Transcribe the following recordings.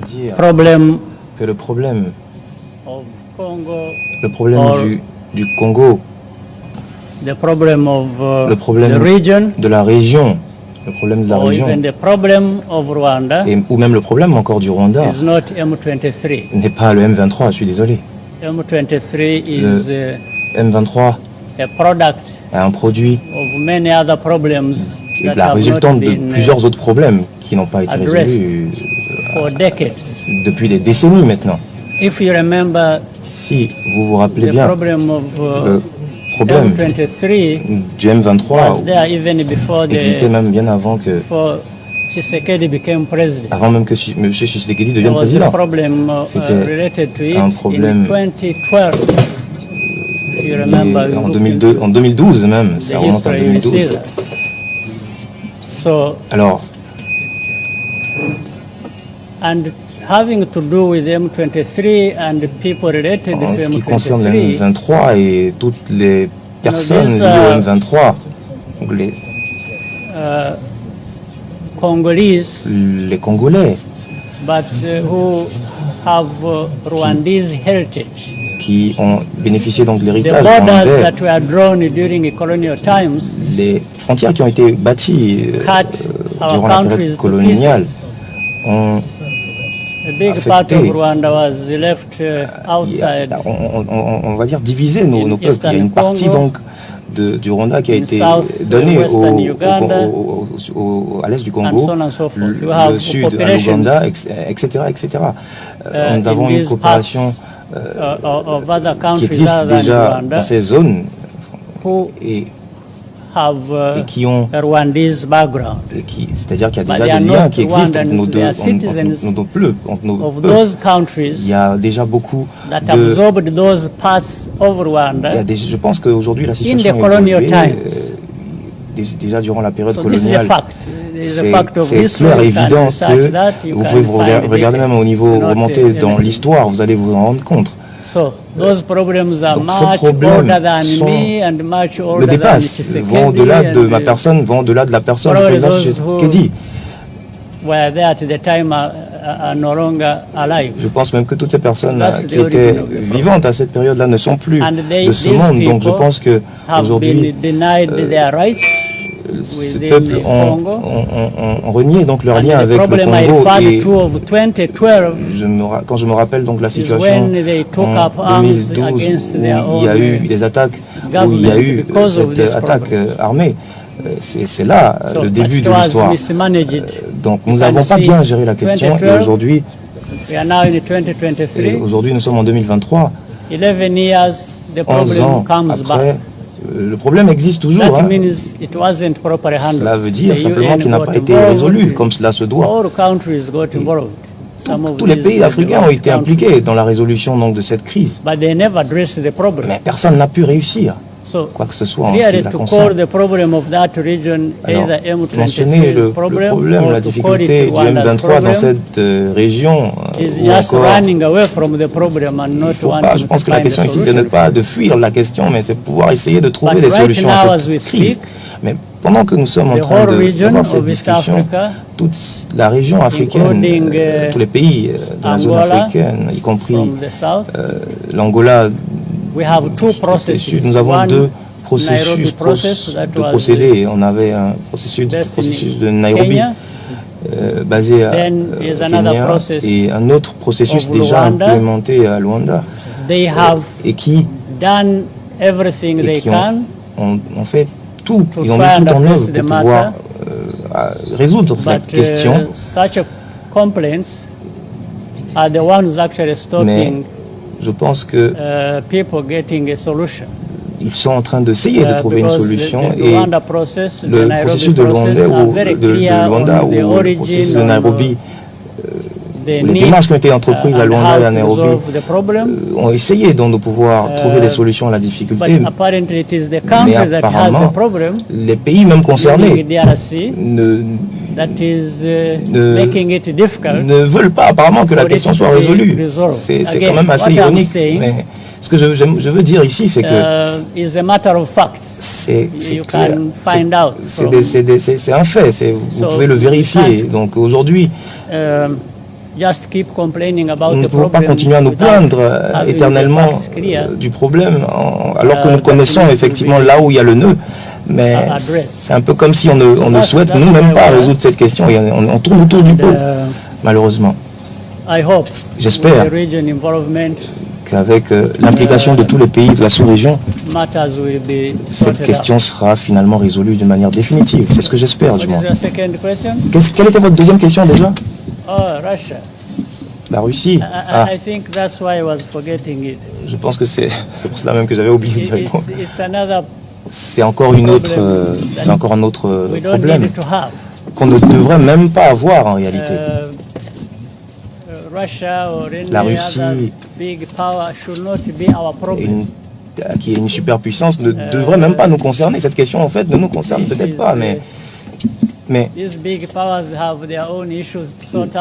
dire problem que le problème of Congo, du Congo, the problem of le problème the region, de la région, le problème de la or région, even the problem of Rwanda ou même le problème encore du Rwanda, is not M23. n'est pas le M23, je suis désolé. M23 is M23 a product est un produit of many other problems qui est that la have résultante not de been plusieurs autres problèmes qui n'ont pas été addressed résolus for decades. depuis des décennies maintenant. If you remember Si vous vous rappelez the bien, problem of le problème M23 du M23 was there even before existait même bien avant que, before Tshisekedi became president. avant même que M. Tshisekedi There devienne was a président. problem C'était related to it un problème in 2012. If you remember, en 2012 même, ça the remonte en history, you see 2012. that. So, Alors, and having to do with M23 and the people related en to ce qui concerne le M23, M23 et toutes les personnes these liées au M23, donc Congolese, les Congolais but who have Rwandese heritage. qui ont bénéficié donc de The l'héritage borders rwandais, that were drawn during colonial times les frontières qui ont été bâties cut durant our la countries période to coloniale pieces. ont A big part of affecté, Rwanda was left outside. on va dire diviser nos peuples. Il y a une partie donc du Rwanda qui a été donnée à l'est du Congo, le sud à l'Ouganda, etc. Nous avons une coopération qui existe déjà dans ces zones et qui ont, c'est-à-dire qu'il y a déjà des liens qui existent entre nos deux peuples. Il y a déjà beaucoup je pense qu'aujourd'hui la situation est évoluée, déjà durant la période coloniale. C'est clair et évident que vous pouvez vous regarder même au niveau remonté dans l'histoire, vous allez vous en rendre compte. So those problems are Donc, ces much problèmes older than me and much me older than dépassent, vont au-delà de ma personne, vont au-delà de la personne du président Tshisekedi. Were there at the time are no longer alive. Je pense même que toutes ces personnes qui étaient vivantes à cette période-là ne sont plus de ce monde. Donc je pense que aujourd'hui, ces peuples ont renié donc leur lien avec le Congo. Et quand je me rappelle donc la situation en 2012 où il y a eu des attaques, où il y a eu cette attaque armée, c'est là le début de l'histoire. Donc nous n'avons pas bien géré la question et aujourd'hui nous sommes en 2023, 11 ans après. Le problème existe toujours. Cela veut dire simplement qu'il n'a pas été résolu comme cela se doit. Tous les pays africains ont été impliqués dans la résolution donc, de cette crise. Mais personne n'a pu réussir quoi que ce soit en ce qui la concerne. Alors, mentionner le problème, la difficulté du M23 dans cette région, ou encore, je pense que la question ici, c'est de fuir la question, mais c'est pouvoir essayer de trouver des solutions à cette crise. Mais pendant que nous sommes en train d'avoir cette discussion, toute la région africaine, tous les pays de la zone africaine, y compris l'Angola, nous avons deux processus de procédés. On avait un processus de Nairobi basé à Kenya et un autre processus déjà implémenté à Luanda et qui ont fait tout, ils ont mis tout en œuvre pour pouvoir résoudre cette question. Mais je pense que ils sont en train d'essayer de trouver une solution et le processus de Luanda ou le processus de Nairobi, les démarches qui ont été entreprises à Luanda et à Nairobi ont essayé donc de pouvoir trouver des solutions à la difficulté. Mais apparemment, les pays même concernés ne veulent pas apparemment que la question soit résolue. C'est quand même assez ironique. Mais ce que je veux dire ici, c'est que c'est clair, c'est un fait, vous pouvez le vérifier. Donc aujourd'hui, Nous ne pouvons pas continuer à nous plaindre éternellement du problème, alors que nous connaissons effectivement là où il y a le nœud. Mais c'est un peu comme si on ne souhaite nous-mêmes pas résoudre cette question et on tourne autour du pot, malheureusement. J'espère qu'avec l'implication de tous les pays de la sous-région, cette question sera finalement résolue d'une manière définitive. C'est ce que j'espère, du moins. Quelle était votre deuxième question déjà? La Russie. Je pense que c'est pour cela même que j'avais oublié d'y répondre. C'est encore un autre problème qu'on ne devrait même pas avoir en réalité. La Russie, qui est une superpuissance, ne devrait même pas nous concerner. Cette question, en fait, ne nous concerne peut-être pas, mais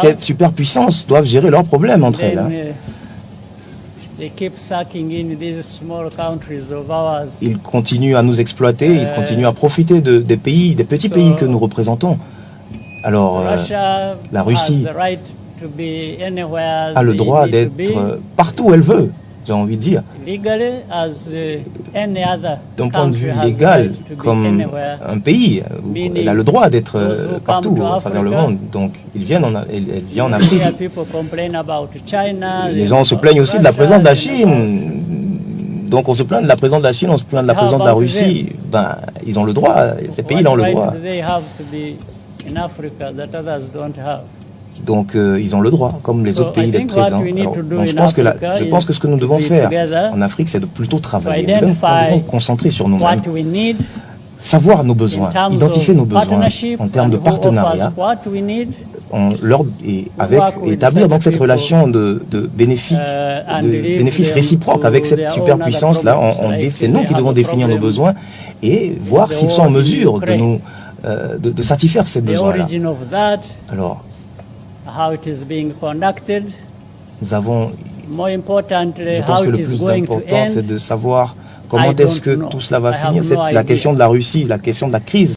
cette superpuissance doivent gérer leurs problèmes entre elles. Ils continuent à nous exploiter, ils continuent à profiter des petits pays que nous représentons. Alors, la Russie a le droit d'être partout où elle veut, j'ai envie de dire. D'un point de vue légal, comme un pays, elle a le droit d'être partout à travers le monde. Donc, elle vient en Afrique. Les gens se plaignent aussi de la présence de la Chine. Donc, on se plaint de la présence de la Chine, on se plaint de la présence de la Russie. Ben, ils ont le droit, ces pays ont le droit. Donc, ils ont le droit, comme les autres pays, d'être présents. Donc, je pense que ce que nous devons faire en Afrique, c'est de plutôt travailler. Nous devons concentrer sur nous-mêmes, savoir nos besoins, identifier nos besoins en termes de partenariat, et établir donc cette relation de bénéfice réciproque avec cette superpuissance-là. C'est nous qui devons définir nos besoins et voir s'ils sont en mesure de satisfaire ces besoins-là. Alors, nous avons, je pense que le plus important, c'est de savoir comment est-ce que tout cela va finir. C'est la question de la Russie, la question de la crise.